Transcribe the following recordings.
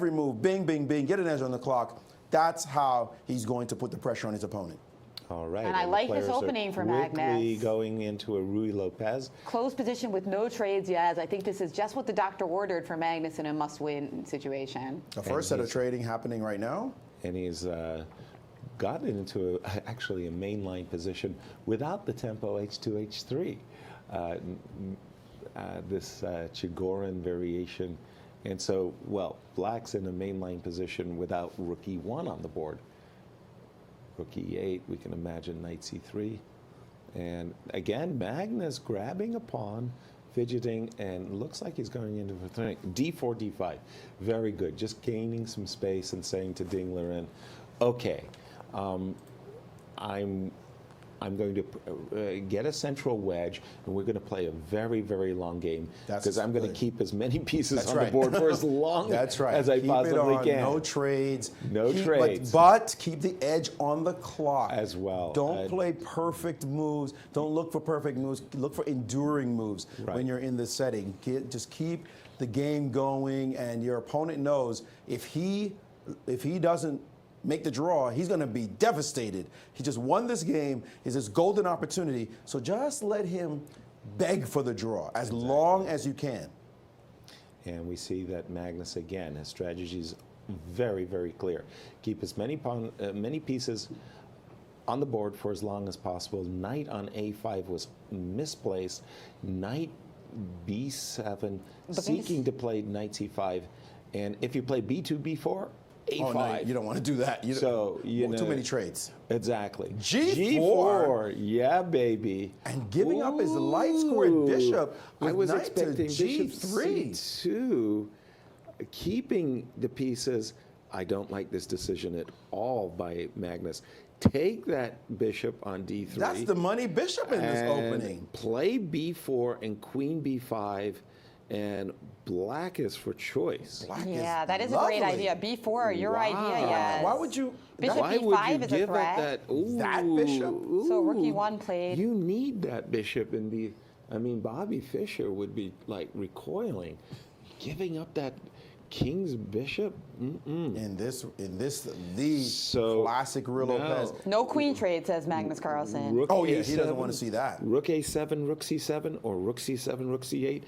every move, bing, bing, bing, get an edge on the clock. That's how he's going to put the pressure on his opponent. All right. And I like this opening for Magnus. Quickly going into a Ruy Lopez. Closed position with no trades yet. I think this is just what the doctor ordered for Magnus in a must-win situation. The first set of trading happening right now. And he's gotten into actually a mainline position without the tempo H2, H3. This Chigorin variation. And so, well, black's in a mainline position without rook E1 on the board. Rook E8, we can imagine knight C3. And again, Magnus grabbing a pawn, fidgeting, and looks like he's going into D4, D5. Very good. Just gaining some space and saying to Ding Liren, okay, I'm going to get a central wedge, and we're going to play a very, very long game because I'm going to keep as many pieces on the board for as long as I possibly can. No trades. No trades. But keep the edge on the clock. As well. Don't play perfect moves. Don't look for perfect moves. Look for enduring moves when you're in this setting. Just keep the game going, and your opponent knows if he doesn't make the draw, he's going to be devastated. He just won this game. It's this golden opportunity. So just let him beg for the draw as long as you can. And we see that Magnus, again, his strategy is very, very clear. Keep as many pieces on the board for as long as possible. Knight on A5 was misplaced. Knight B7, seeking to play knight C5. And if you play B2, B4, A5. Oh, no, you don't want to do that. So, you know, too many trades. Exactly. G4. Yeah, baby. And giving up his light-squared bishop with I was knight expecting to G3. Bishop C2, keeping the pieces. I don't like this decision at all by Magnus. Take that bishop on D3. That's the money bishop in this opening. Play B4 and queen B5. And black is for choice. Yeah, that is a great idea. B4, your idea, yes. Why would you? Bishop B5 is a threat. That bishop? So rook E1 played. You need that bishop in the, I mean, Bobby Fischer would be like recoiling. Giving up that king's bishop? In this, the classic Ruy Lopez. No queen trade, says Magnus Carlsen. Yeah, he doesn't want to see that. Rook A7, rook C7, or rook C7, rook C8.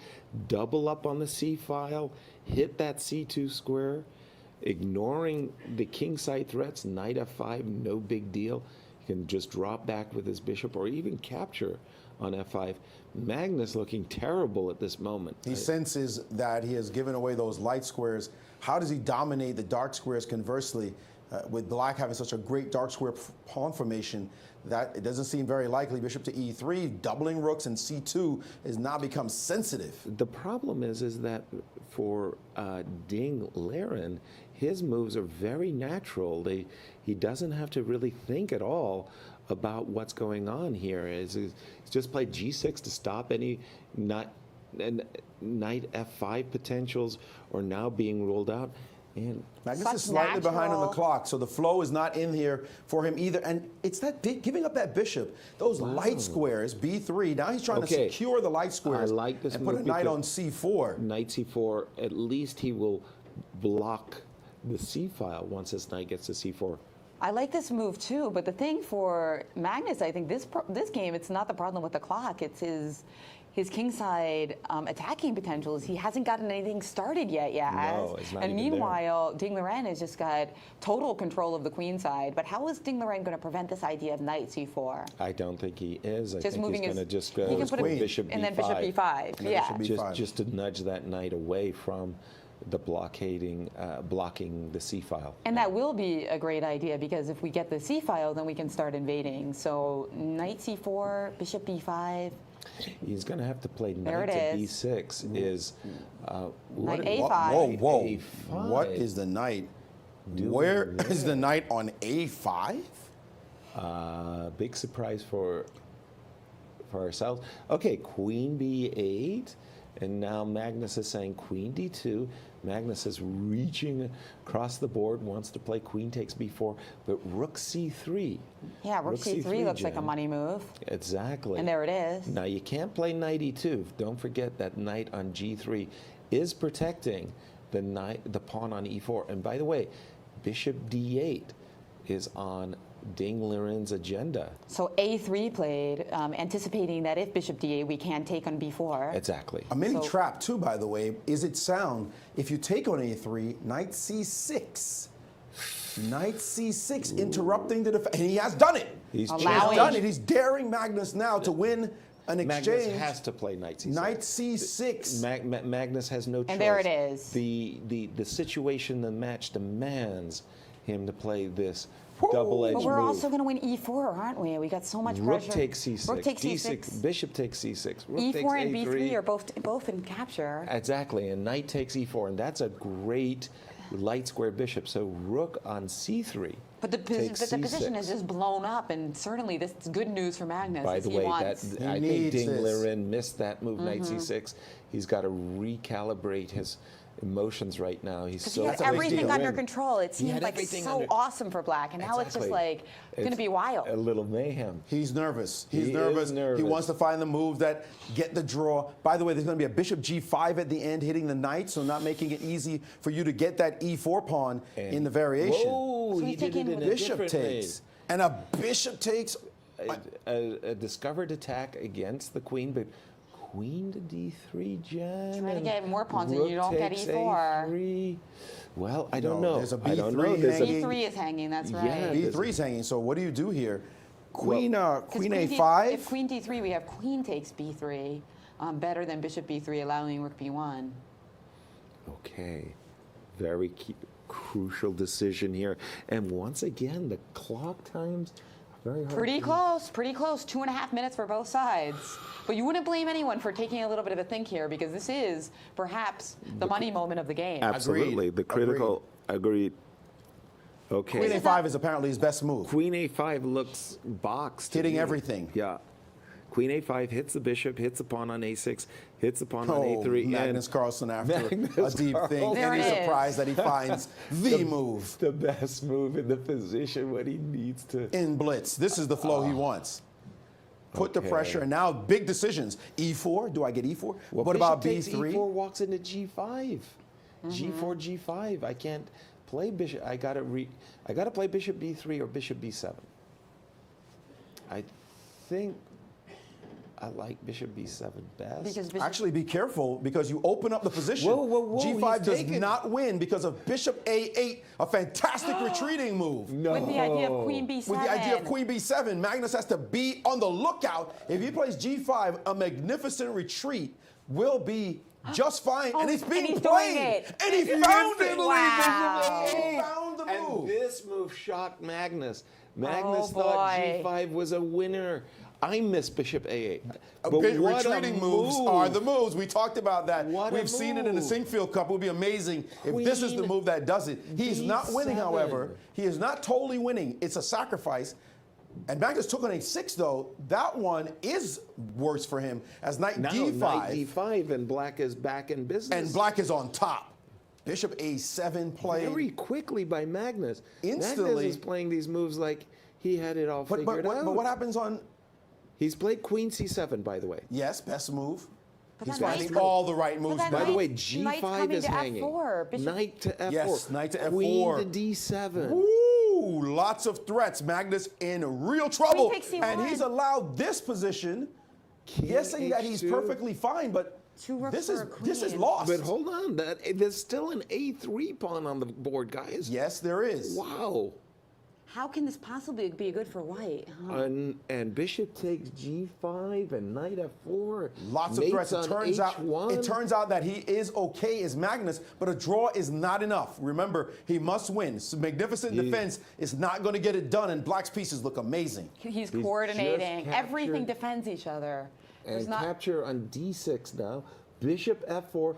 Double up on the C file. Hit that C2 square. Ignoring the king side threats. Knight F5, no big deal. He can just drop back with his bishop or even capture on F5. Magnus looking terrible at this moment. He senses that he has given away those light squares. How does he dominate the dark squares conversely? With black having such a great dark square pawn formation, that it doesn't seem very likely. Bishop to E3, doubling rooks, and C2 has now become sensitive. The problem is that for Ding Liren, his moves are very natural. He doesn't have to really think at all about what's going on here. He's just played G6 to stop any knight F5 potentials or now being ruled out. And Magnus is slightly behind on the clock, so the flow is not in here for him either. And it's that giving up that bishop, those light squares, B3. Now he's trying to secure the light squares and put a knight on C4. Knight C4, at least he will block the C file once his knight gets to C4. I like this move too, but the thing for Magnus, I think this game, it's not the problem with the clock. It's his kingside attacking potentials. He hasn't gotten anything started yet, No, it's not and even meanwhile, there. Ding Liren has just got total control of the queen side. But how is Ding Liren going to prevent this idea of knight C4? I don't think he is. I Just think moving he's going to just go bishop B5. And then bishop B5. Yeah. Just to nudge that knight away from the blocking the C file. And that will be a great idea because if we get the C file, then we can start invading. So knight C4, bishop B5. He's going to have to play knight to B6. Knight A5. Whoa. A5. What is the knight? Where is the knight on A5? Big surprise for ourselves. Okay, queen B8. And now Magnus is saying queen D2. Magnus is reaching across the board, wants to play queen takes B4, but rook C3. Yeah, rook C3 looks like a money move. Exactly. And there it is. Now you can't play knight E2. Don't forget that knight on G3 is protecting the pawn on e4. And by the way, bishop d8 is on Ding Liren's agenda. So a3 played, anticipating that if bishop d8, we can take on b4. Exactly. A mini trap too, by the way. Is it sound if you take on a3, knight c6? Knight c6, interrupting the defense. And he has done it. He's done it. He's daring Magnus now to win an exchange. Magnus has to play knight c6. Knight c6. Magnus has no choice. And there it is. The situation, the match demands him to play this double-edged But we're move. also going to win e4, aren't we? We got so much Rook pressure. takes c6. Rook takes d6. c6. Bishop takes c6. Rook E4 takes and a3. b3 are both in capture. Exactly, and knight takes e4, and that's a great light square bishop. So rook on c3. But the takes position c6. is just blown up, and certainly this is good news for Magnus. By as the he way, wants. I think needs Ding this. Liren missed that move, knight c6. He's got to recalibrate his emotions right now. He's Because so he had a big everything deal. under control. It He seemed had like everything so under- awesome for Black, and now it's just Exactly. like going to be wild. A little mayhem. He's nervous. He's He nervous. is nervous. He wants to find the move that get the draw. By the way, there's going to be a bishop g5 at the end, hitting the knight, so not making it easy for you to get that e4 pawn in the variation. Whoa, So he he's did it taking in with a Bishop different takes. And a bishop takes. a discovered attack against the queen, but queen to d3, Jan. Trying to and get more pawns and rook you don't get takes E4. A3. Well, I don't No, know. there's a I don't B3 know. There's hanging. B3 is hanging, that's Yeah, right. b3 is hanging. So what do you do here? Queen, Because queen D- a5. If queen d3, we have queen takes b3, better than bishop b3, allowing rook b1. Okay, very crucial decision here. And once again, the clock times are very hard. Pretty close, pretty close. 2.5 minutes for both sides. But you wouldn't blame anyone for taking a little bit of a think here, because this is perhaps the money moment of the game. Absolutely, Agreed. the critical agreed. Okay. Queen a5 is apparently his best move. Queen a5 looks boxed. to Hitting me. everything. Yeah. Queen a5 hits the bishop, hits the pawn on a6, hits the pawn on Oh, a3. Magnus and Carlsen after Magnus a deep thing. Carlsen. There Any it is. surprise that he finds the move the best move in the position when he needs to. in Blitz. This is the flow he wants. Put the Okay. pressure, and now big decisions. E4, do I get E4? Well, What bishop about takes B3? E4 walks into G5. G4, G5. I can't play bishop. I gotta play bishop B3 or bishop B7. I think I like bishop B7 best. Because bishop Actually, be careful because you open up the position. Whoa, whoa, whoa, G5 he's does taken- not win because of bishop A8, a fantastic retreating move. no. with the idea of queen b7. With the idea of queen b7, Magnus has to be on the lookout. If he plays g5, a magnificent retreat will be just fine, and it's and being he's doing played. it. And he found it. Wow. He found the And move. this move shocked Magnus. Magnus Oh, thought boy. G5 was a winner. I miss bishop A8. Retreating moves move. are the moves. We talked about that. What a We've seen it in the move. Sinquefield Cup. It would be amazing if this is the Queen move that does it. He's not winning, B7. however. He is not totally winning. It's a sacrifice. And Magnus took on a6, though. That one is worse for him as knight Now d5. knight D5 and black is back in business. And black is on top. Bishop a7 played. Very quickly by Magnus. Instantly. Magnus is playing these moves like he had it all But figured out. what happens on, He's played queen c7, by the way. yes, best move. But He's that finding knight's all the right moves. that By now. the way, knight's coming G5 is to hanging. F4. Bishop- Knight to F4. Yes, knight to F4. Queen to D7. Ooh, lots of threats. Magnus in real trouble. takes C1. And he's allowed this position, guessing that he's H2. perfectly fine, but Two rooks this for a is queen. lost. But hold on, there's still an A3 pawn on the board, guys. Yes, there is. Wow. How can this possibly be good for white? Huh? And bishop takes G5 and knight F4. Lots of mates threats. It on turns H1. out that he is okay as Magnus, but a draw is not enough. Remember, he must win. So magnificent defense is not going to get it done, and Black's pieces look amazing. He's just coordinating. Everything captured- defends each other. There's And not. capture on D6 now. Bishop F4.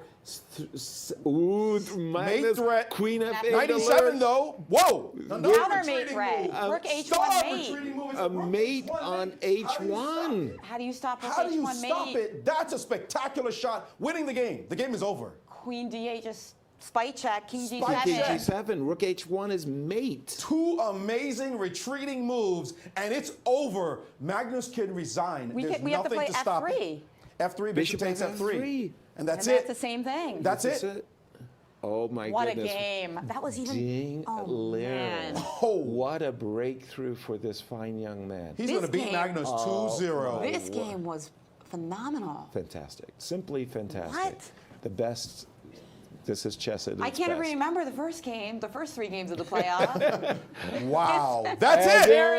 Ooh, Magnus, threat. Queen F8. 97 alert. though. Whoa. Counter mate threat. Rook Star H1 mate. retreating move is A rook mate H1 on mate. How do you stop H1. it? How do you stop rook How do you H1 stop mate? it? That's a spectacular shot, winning the game. The game is over. Queen D8 just spite check. King Spite G7. King check. G7. Rook H1 is mate. Two amazing retreating moves, and it's over. Magnus can resign. We There's have to nothing play to stop F3. it. F3, bishop takes F3. And that's And it. that's the same thing. That's That's it. it. Oh my What goodness. a game. That was even. Ding Oh, Liren. man. Oh. What a breakthrough for this fine young man. He's This going to beat game- Magnus 2-0. This game was phenomenal. Fantastic. Simply fantastic. What? The best. This is chess at its I can't even best. remember the first game, the first 3 games of the playoff. Wow. That's And it. there